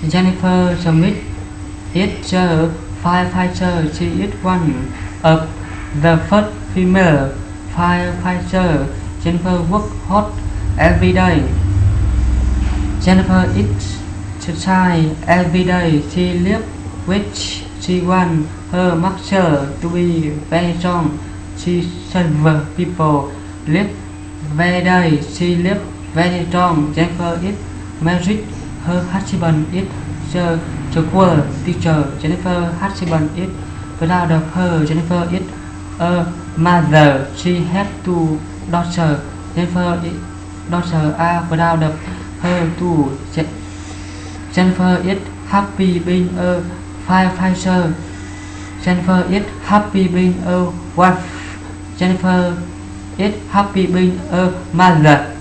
Jennifer Smith is a firefighter. She is one of the first female firefighter. Jennifer works hard every day. Jennifer eats exercise every day. She lives with she wants her muscle to be very strong. She serves people live very day. She lives very strong. Jennifer is married. Her husband is the school teacher. Jennifer husband is proud of her. Jennifer is a mother. She has two daughters. Jennifer daughters are proud of her too. Jennifer is happy being a firefighter. Jennifer is happy being a wife. Jennifer is happy being a mother.